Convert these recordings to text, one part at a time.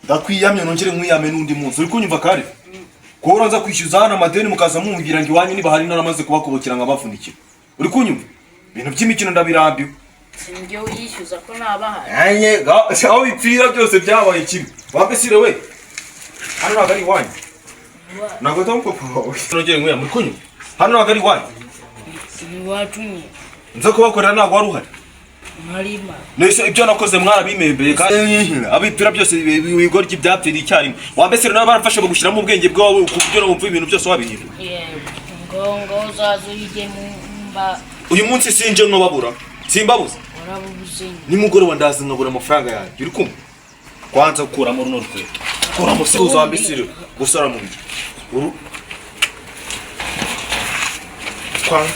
ndakwiyamye nongere nkwiyame n'undi munsi uri kunyumva kare ko uranza kwishyuza hana amadeni mukaza mumubwira ngo iwanyu niba hari naramaze kubakobokera ngabavunikira uri kunyumva ibintu by'imikino ndabirambiwe sinjye uyishyuza ko nabahari anye aho bipfira byose byabaye kibi wambesire we hano ntabwo ari iwanyu ntabwo atamuko nongere nkwiyame uri kunyumva hano ntabwo ari iwanyu iwacu nye nza kubakorera ntabwo wari uhari marima nese ibyo nakoze mwarabimembeye kandi abipfira byose bigoryi byapfira icyarimwe wambesire nabo barafashe bagushyiramo ubwenge bwawe kuburyo wumva ibintu byose wabihindura ngo uzaze uyige mba uyu munsi sinje nkababura simbabuze warabubuze nimugoroba ndazi nkabura amafaranga yanjye uri kumwe kwanza gukuramo runo rukweto kuramo se uzambesire gusara mu nzu uru kwanza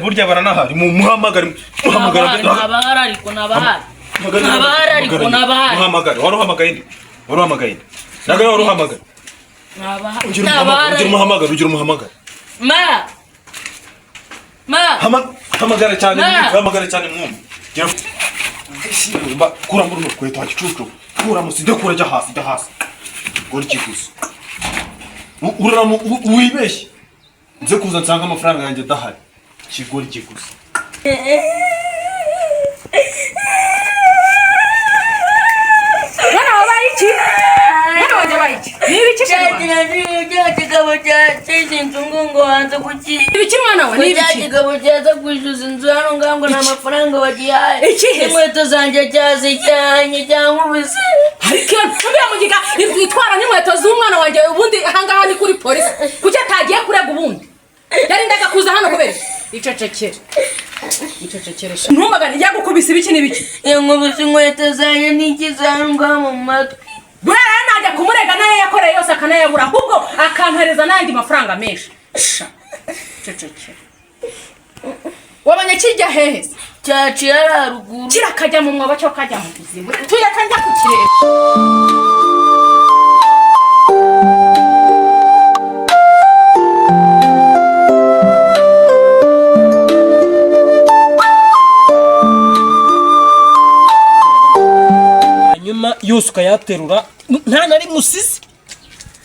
burya baranahari muhamagare nabahari ariko nabahari muhamagare waruhamagaye nagara waruhamagaye ugira umuhamagare hamagara cyane mwumva kuramo runo rukweto hagicucu kuramo sijya kurajya hasi gora ikiguzi uramo wibeshye nze kuza nsanga amafaranga yanjye adahari kigori kiguzi ibiki mwana we n'ibiki kigabo cyaza kwishyuza inzu hano ngango n'amafaranga wagihaye inkweto zanjye cyazijyanye cyangwa ubuse ariko ntubiya mugiga itwara n'inkweto z'umwana wanjye ubundi ahangaha ni kuri polisi kuki atagiye kurega ubundi yarindaga kuza hano kubera icecekere ntumagane yagukubise ibiki n'ibiki nkubise inkweto zanjye n'ikizangwa mu matwi buriya najya kumurega nayo yakoreye yose akanayabura ahubwo akampereza n'andi mafaranga menshi cecekere wabonye kijya hehe cyaciye haruguru kirakajya mu mwobo cyo kajya mu kuzimu tuyaka njya kukireba yose ukayaterura nta nari musizi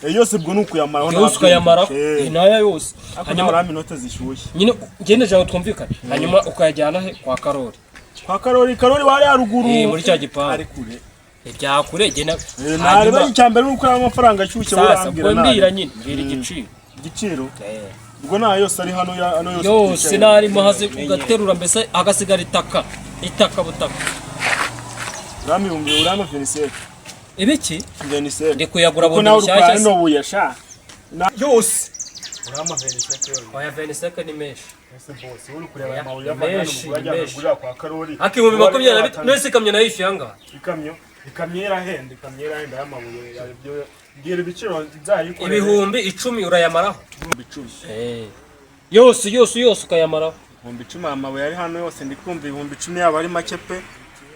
yose bwo nukuyamara yose ukayamara inaya yose hanyuma ra minota zishyushye nyine ngende jaho twumvikane hanyuma ukayajyana he kwa karori wari haruguru muri cya gipanga ari kure ibyakure gena nari icyambere nuko amafaranga ashyushye urambira mbira nyine mbira igiciro ubwo nta yose ari hano yose nari mahaze ugaterura mbese agasigara itaka butaka Rami urama Venisek. Ibiki? Venisek. Ndi kuyagura bundi cyashya. No buyasha. Yose. Urama Venisek. Oya Venisek ni meshi. Ese boss uri kureba amabuye y'amagana kugura kwa Karori. Haki mu 20 nese kamyo nayo ifyanga. Ikamyo irahenda y'amabuye byo ngira ibiciro nzayikora. Ibihumbi 10 urayamaraho. Ibihumbi 10. Yose ukayamaraho. Ibihumbi 10 amabuye ari hano yose ndikumva ibihumbi 10 yaba ari make pe.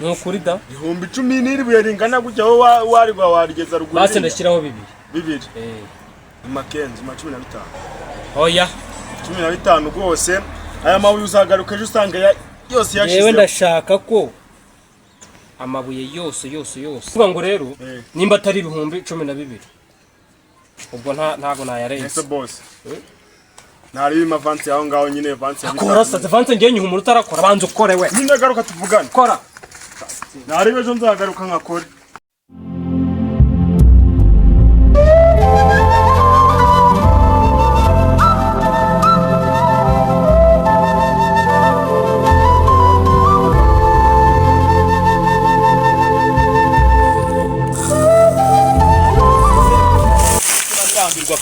Nukuri da ibihumbi 10 n'iribuye ringana gutya aho warigwa warigeza ruguru base ndashyiraho bibiri Makenzi 15 oya 15 rwose aya mabuye uzagaruka ejo usanga yose yashize yewe ndashaka ko amabuye yose kuvuga ngo rero nimba atari ibihumbi 12 ubwo ntago nayarenze ese boss nari bimavansi yaho ngaho nyine vansi akora sa vansi ngiye nyuhumura utarakora banze ukore we nyine garuka tuvugane kora nari bejo nzagaruka nkakore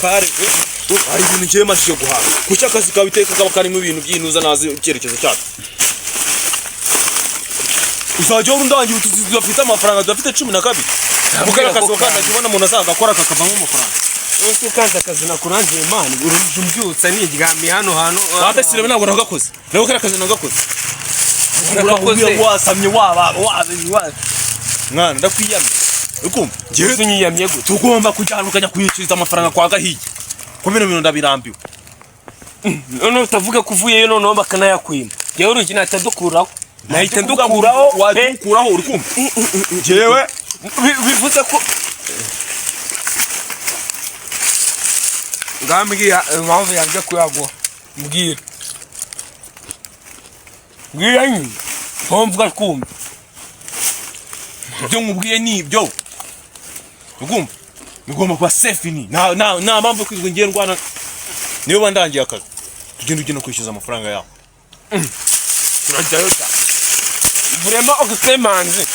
kare ari ibintu ngiye mashiye guhaha kuki akazi kawe iteka kaba karimo ibintu by'inuza nazi icyerekezo cyacu uzajya urundangiye utuzafite amafaranga dufite 12 mukara akazi wakanda kibona umuntu azaga akora kakavamo amafaranga ese kaza akazi nakurangiye imana urumbyutsa n'iryami hano abasire ntabwo nagakoze nawe kara akazi nagakoze urakoze wasamye waba mwana ndakwiyamye ukumva ngiye tunyiyamye gute tugomba kujyana ukajya kuyiciriza amafaranga kwa Gahigi ko bino ndabirambiwe none utavuga kuvuyeyo none bakanayakwima ngewe urugina atadukuraho nahita ndukuraho wadukuraho uri kumva jewe bivuze ko ngambwiye impamvu yanjye kuyagwa mbwira nyine mpamvu kumva ibyo nkubwiye ni ibyo ugumva ngomba kuba safe ni nta mpamvu kwizwe ngiye ndwana niyo bandangiye akazi tugenda ugenda kwishyuza amafaranga yawe turajyayo da vraiment okusemanze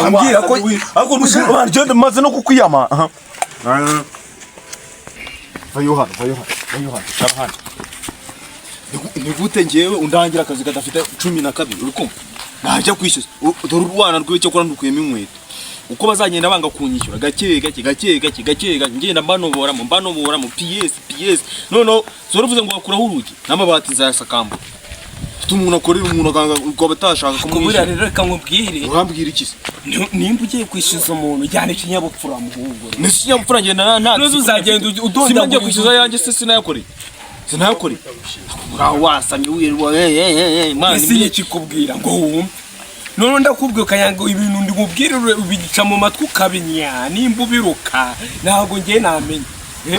ambwira ko ariko nujye maze no kukwiyama vayo hano shara nigute ngewe undangira akazi kadafite 12 uri kumva najya kwishyuza dore urwana rwe cyo kora ndukuyemo inkweto uko bazagenda banga kunyishyura gake ngenda mbanobora mu PS no zorovuze ngo bakuraho urugi n'amabati zayasakamba umuntu akorera umuntu akanga batashaka kumwishyura rero reka nkubwire urambwira iki nimba ugiye kwishyuza umuntu cyane kinyabupfura muhungu ni kinyabupfura ngenda nta uzagenda udonda simajye kwishyuza yanjye se sinayakore ura wasamye wirwa man isi kikubwira ngo wumve none ndakubwiye kanyanga ibintu ndi mubwire ubigica mu matwi ukabinya nimba ubiruka ntago ngiye namenye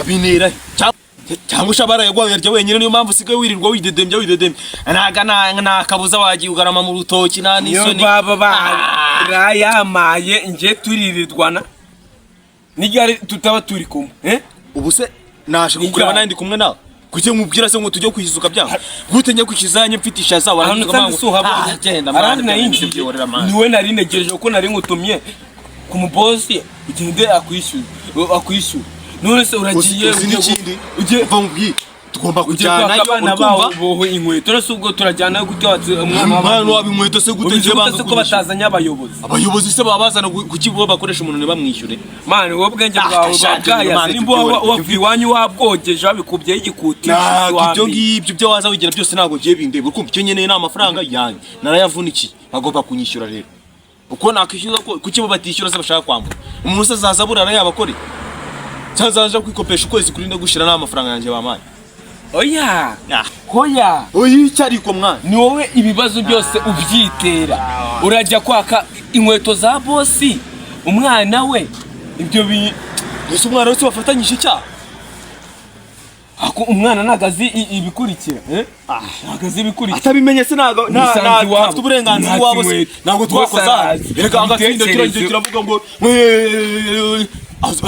binera cyangwa ushabara yagwaye arya wenyine niyo mpamvu sigaye wirirwa widedembya nakabuza wagiye ugarama mu rutoki nani isoni baba yamaye nje turirirwana nigari tutaba turi kumwe ubu se nashe kukureba nandi kumwe nawe kuke mubwira se ngo tujye kwishyuka byaho gute njya kwishyuza nyemfitisha za arandi nayinzi niwe nari negereje ko nari ngutumye ku mubosi ugende akwishyura none se uragiye uje vamubwi tugomba kujyana abana bawo boho inkweto rese ubwo turajyana gutyo umwana wabo inkweto se gute nje banga ko batazanya abayobozi se babazana kukibo bakoresha umuntu ntibamwishyure man wowe bwenge bwawe bagaya nimba waviwanyu wabwogeje babikubye igikuti ibyo ngibyo byo waza wigira byose ntago giye bindeba ukumva icyo nyeneye n'amafaranga yanjye narayavunikiye bagomba kunyishyura rero uko nakishyuza ko kukibo batishyura se bashaka kwambura umuntu se zazabura arayabakore cyazanje kwikopesha ukwezi kuri ndagushira n'amafaranga yanjye bamaye oya hoya icyariko mwana ni wowe ibibazo byose ubyitera urajya kwaka inkweto za bosi umwana we ibyo ese umwana wese wafatanyije icyaha ako umwana nagazi ibikurikira nagazi ibikurikira atabimenye se ntago afite uburenganzira wabo ntago twakoza reka agatsinda turangije turavuga ngo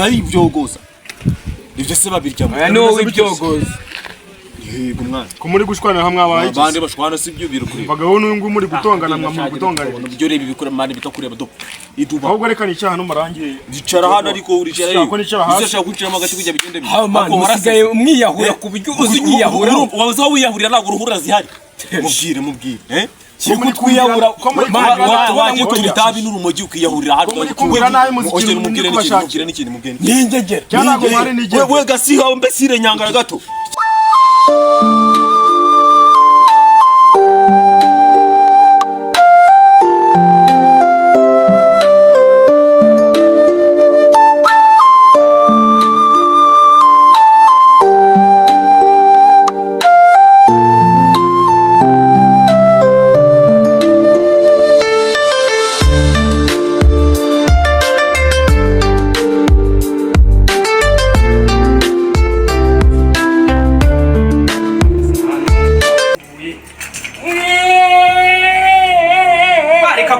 ari ibyogoza ibyo se babiryamo no ibyogoza yego mwana ko muri gushwana hamwe abaye abandi bashwana si byo birukuri bagaho n'ungu muri gutongana mwamuri gutongana byo reba ibikora mani bitakureba do iduba ahubwo reka ni cyaha n'umurangiye zicara hano ariko uricera yo uzashaka guciramo agati kujya bigende warasigaye umwiyahura ku buryo uziyahura waza wiyahurira ntago uruhura zihari mubwire Kiko twiyahura waje kwitabi n'urumogi ukiyahurira hano kumbira nayo muziki mubwire n'ikindi mubwire ningegera cyana ngo mari nigegera we gasiha mbesire nyangara gato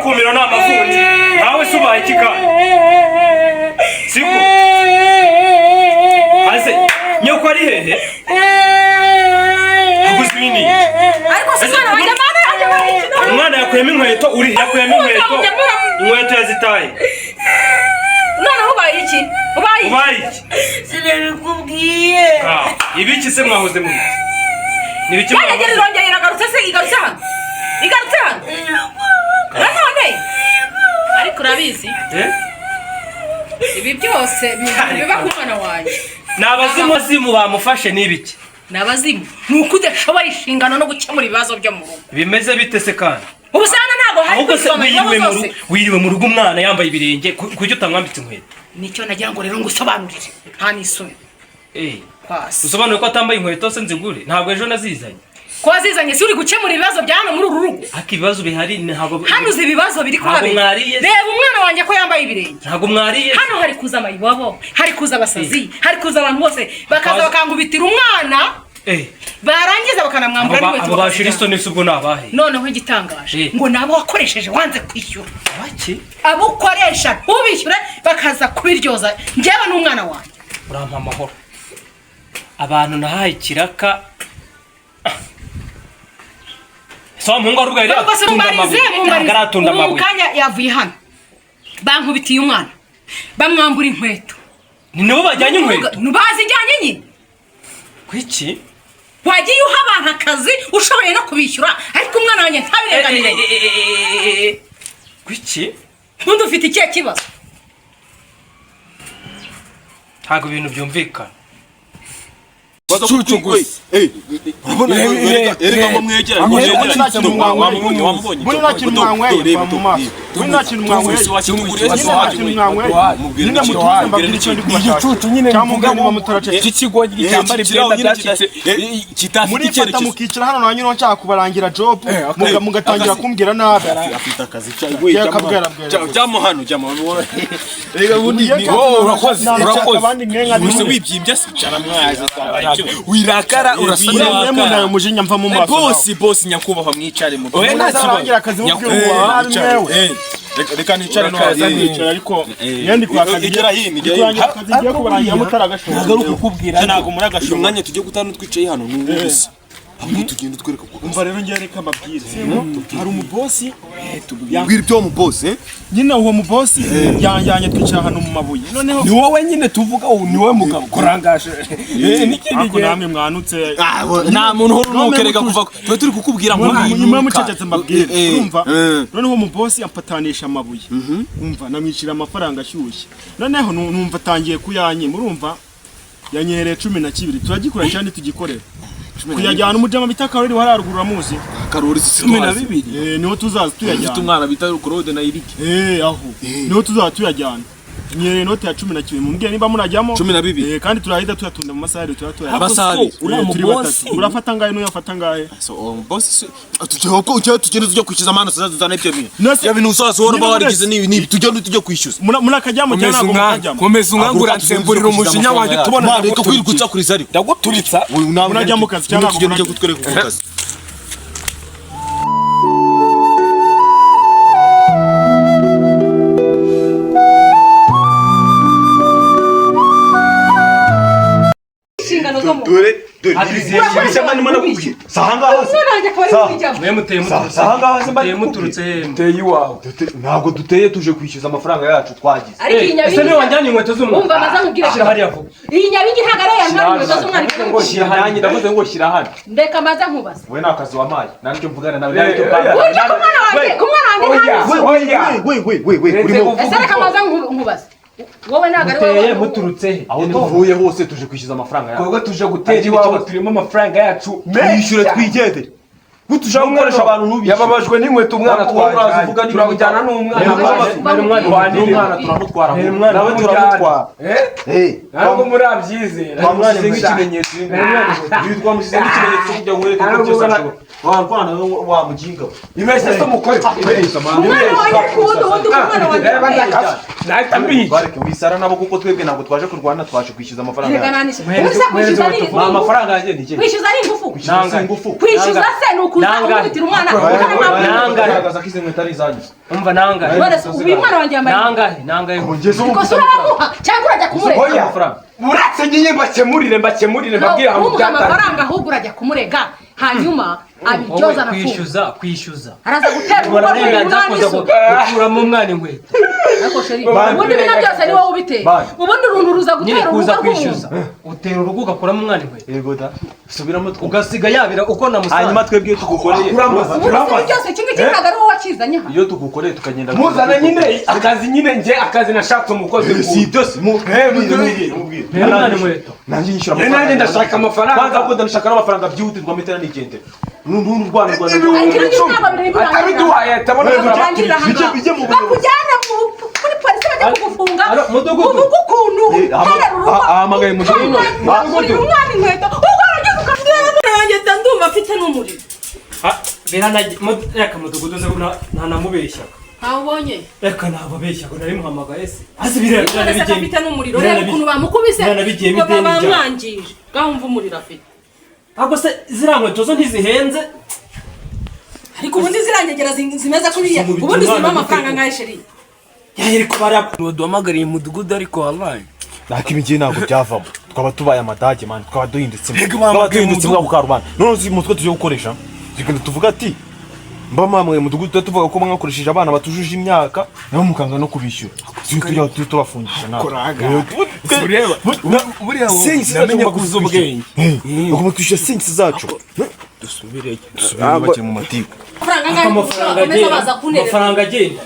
kumira n'amavundi nawe subaye kikana siko hase nyoko ari hehe aguzwini ariko sisana wajya mana umwana yakuyemo inkweto uri yakuyemo inkweto yazitaye none ubaye iki sinabikubwiye ibiki se mwahoze mu nibiki mwahoze irongera iragarutse se igarutse hano ariko urabizi ibi byose biba ku mwana wanjye n'abazimu bamufashe n'ibiki n'abazimu nuko udashoboye inshingano no gukemura ibibazo byo mu rugo bimeze bite se kandi ubusana ntago hari wiriwe mu rugo umwana yambaye ibirenge kujya utamwambitse inkweto nicyo nagira ngo rero ngusobanurire nta n'isoni kwasi usobanuye ko atambaye inkweto se nzigure ntabwo ejo nazizanye ko wazizanye si uri gukemura ibibazo bya hano muri uru rugo ariko ibibazo bihari ntabwo hano uzi ibibazo biri kuhabera reba umwana wanjye ko yambaye ibirenge ntabwo mwariye hano hari kuza amayibobo hari kuza abasazi hari kuza abantu bose bakaza bakangubitira umwana barangiza bakanamwambura n'inkweto abo bashira isoni se ubwo nabahe noneho igitangaje ngo nabo wakoresheje wanze kwishyura baki abo ukoresha ubishyure bakaza kubiryoza njyewe n'umwana wanjye urampa amahoro abantu nahaye ikiraka so mungo rugaye agatunda amabuye mukanya yavuye hano bankubitiye umwana bamwambura inkweto ni nabo bajyanye inkweto bazijyanye nyine kwiki wagiye uha abantu akazi ushoboye no kubishyura ariko umwana wanjye ntabirenganire kwiki ntundi ufite ikihe kibazo ntabwo ibintu byumvikana Chuchu gusa. Urabona erega ngo mwegeranye. Buri nta kintu mwanyweye mu maso. Buri nta kintu mwanyweye. Nyine mutuze mbabwira icyo ndi kubashaka. Igicucu nyine mvuga ngo mutarace. Ikigo cyambara ibyenda byacitse. Kitafite icyerekezo. Mukicara hano nanyine nshaka kubarangira job. Mugatangira kumbwira nabi. Afite akazi cyawe. Jamo hano jamo. Erega bundi urakoze. Wise wibyimbye sicara mwaje. Wirakara urasana nayo mujinya mva mu maso boss nyakubahwa mwicare mu oya nazarangira akazi mu bw'uwawe reka nicare no nicara ariko yandi kwa kazi igera hino igiye kubarangira mutaragashobora nagaruka kubwira ntago muri agashobora umwanya tujye gutana twicaye hano n'ubusa ahubwo tugenda twereka ko umva rero ngiye reka mabwire hari umubosi yambwira ibyo mu boss nyine uwo mu boss yanjyanye twicara hano mu mabuye noneho ni wowe nyine tuvuga ni wowe mugabo kurangaje n'ikindi gihe namwe mwanutse nta muntu horo nukereka kuva twe turi kukubwira ngo nyuma mucecetse mbabwire urumva noneho mu boss yampatanisha amabuye umva namwicira amafaranga ashyushye noneho numva atangiye kuyanye murumva yanyereye 12 turagikora cyane tugikorera kuyajyana umujama bita Karori wararugurura muzi Karori 12 niho tuzaza tuyajyana ufite umwana bita Claude na Eric aho niho tuzaza tuyajyana nyereye note ya 12 mumbwiye niba murajyamo 12 kandi turahita tuyatunda mu masaha tuyatunda abasaha urafata ngahe no yafata ngahe so boss tugende tujya kwishyuza amana tuzana ibyo bintu ya bintu usoza wora bawarigize ni tujya kwishyuza murakajyamo cyane ntabwo mukajyamo komeza unkangura nsemburira umujinya wanjye tubona reka kwirukutsa kuri zari ndaguturitsa murajyamo kazi cyane ntabwo tugende kutwereka ku kazi dore ibisema ni mana kubye sahanga hose mwe muturutse teye iwawe ntabwo duteye tuje kwishyuza amafaranga yacu twagize ese niwe wanjyanye inkweto z'umwana umva maza nkubwire shira hariya vuba iyi nyabingi ntabwo ari yantwara inkweto z'umwana ngo shira hariya ndavuze ngo shira hano ndeka maza nkubaza we nakazi wamaye naricyo mvugana nawe uje kumwana wanjye urimo ese reka maza nkubaza wowe ntabwo ari wowe muturutse aho tuvuye hose tuje kwishyuza amafaranga yacu twebwe tuje gutera iwawe turimo amafaranga yacu yishyure twigendere gutuja gukoresha abantu nubiye yababajwe n'inkweto umwana twavuga turabujyana n'umwana turamutwara nawe turamutwara ntabwo murabyizera twamushyize nk'ikimenyetso twamushyize nk'ikimenyetso kujya nkwereka ko byose ashobora wamvana wamuginga imese se mukore bareke wisara nabo kuko twebwe ntabwo twaje kurwana twaje kwishyuza amafaranga amafaranga yanjye ni iki kwishyuza ari ingufu kwishyuza se ni ukuza umubitira umwana nangaza ko izi nkweto ari izanyu umva nangahe uyu mwana wanjye yambaye nangahe ikosa uramuha cyangwa urajya kumurega amafaranga uratse ngiye mbakemurire mbabwira ngo amafaranga ahubwo urajya kumurega hanyuma abiryoza na kwishyuza araza gutera urugo gukuramo umwana inkweto ubundi ibintu byose ni wowe ubitera ubundi uruntu ruza gutera urugo kwishyuza utera urugo ugakuramo umwana inkweto yego da subiramo ugasiga yabira uko namusanze hanyuma twebwe tugukoreye ubundi byose iki ngiki ntabwo ari wowe wakizanye hano iyo tugukoreye tukagenda muzana nyine akazi nyine nge akazi nashatse umukozi si byose mubwire umwana inkweto nanjye nyishyura nanjye ndashaka amafaranga kwanza ko ndashaka n'amafaranga byihutirwa metera n'igendera n'undi rwanda atabiduhaye tabona bakujyana kuri polisi bajya kugufunga mudugudu. uvuga ukuntu ahamagaye mudugudu. umuriro umwana inkweto ubwo arageze ukabwira yanjye ndumva afite n'umuriro reka mudugudu ze ntanamubeshyaga ntawubonye reka ntababeshyaga nari muhamagaye se hasi birabigenda afite n'umuriro reba ukuntu bamukubise ngo bamwangije ngaho umva umuriro afite ahubwo se ziriya nkweto zo ntizihenze ariko ubundi zirangegera zimeze kuriya ubundi zirimo amafaranga ngahe sheri yari kubara duhamagariye umudugudu ariko wallahi nako ibingibi ntabwo byavamo twaba tubaye amadage mani twaba duhindutse mwako karubanda none uzi umutwe tujye gukoresha tugenda tuvuga ati mba mamwe mudugudu tuvuga ko mwakoresheje abana batujuje imyaka nabo mukanga no kubishyura tujya tubafungisha nawe ureba buriya namenye kuza ubwenge ugomba kwishyura sensi zacu dusubire bake mu matiku amafaranga agenda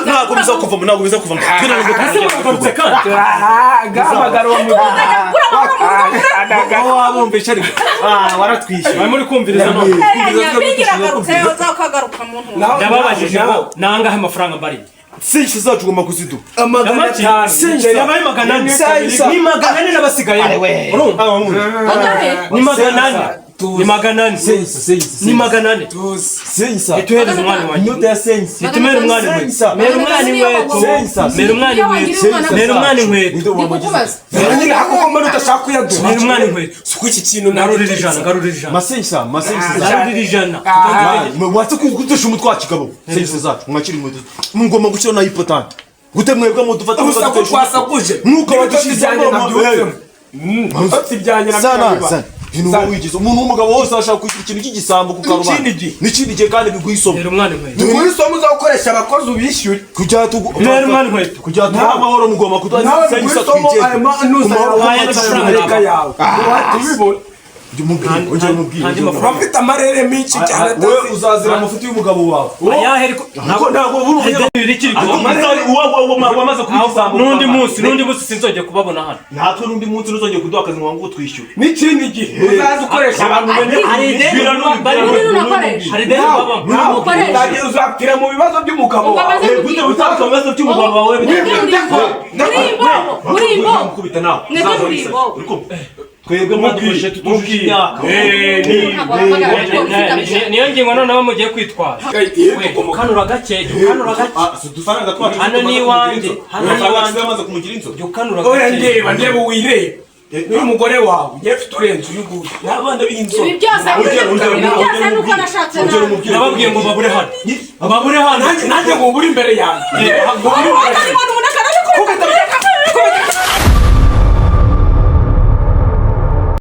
ntabwo biza kuvamo ntabwo biza kuvamo twagarutse kandi gahamagara wa aho wabumvisha ariko waratwishyura muri kumviriza no ndababajije ngo nangahe amafaranga mbari sensi zacu ugomba kuziduha yabaye magana ane ni magana ane n'abasigaye ni magana ane ni magana ane ni magana ane sensa ituhereze umwana wanjye inyota ya sensi itumere umwana inkweto mera umwana inkweto mera umwana inkweto mera umwana inkweto nyine ako mbona utashaka kuyaduha mera umwana inkweto suko iki kintu garurira ijana masensa garurira ijana watse kudusha umutwe wa kigabo sensi zacu mwakiri inkweto mugomba gushyira na hipotante gute mwebwe mudufata gusa ko twasakuje nuko badushyizemo ibyanjye sana ibintu wigize umuntu w'umugabo wose ashaka kugira ikintu cy'igisambo ku karubanda n'ikindi gihe kandi biguha isomo mera umwana inkweto biguha isomo uzakoresha abakozi ubishyure mera umwana inkweto kugira tuba amahoro mugomba kuduha sensi reka yawe tubibona bafite amarere menshi cyane wowe uzazira amafuti y'umugabo wawe ayahe ariko ntabwo wamaze kubisambo n'undi munsi sinzongeye kubabona hano natwe n'undi munsi ntuzongeye kuduha akazi ngo twishyure n'ikindi gihe uzaza ukoresha abantu hari ideni babamo uzapfira mu bibazo by'umugabo wawe gute utapfa mu bibazo by'umugabo wawe twebwe mwadukoresheje tutujuje imyaka niyo ngingo noneho mugiye kwitwara ukanura gake udufaranga twacu hano ni iwanjye yamaze kumugira inzoga ukanura oya ndeba wirebe n'uyu mugore wawe ngiye mfite urenze uyu nguyu n'abana b'inzoga ibi byose nuko nashatse nawe nababwiye ngo babure hano nanjye ngo ubure imbere yanjye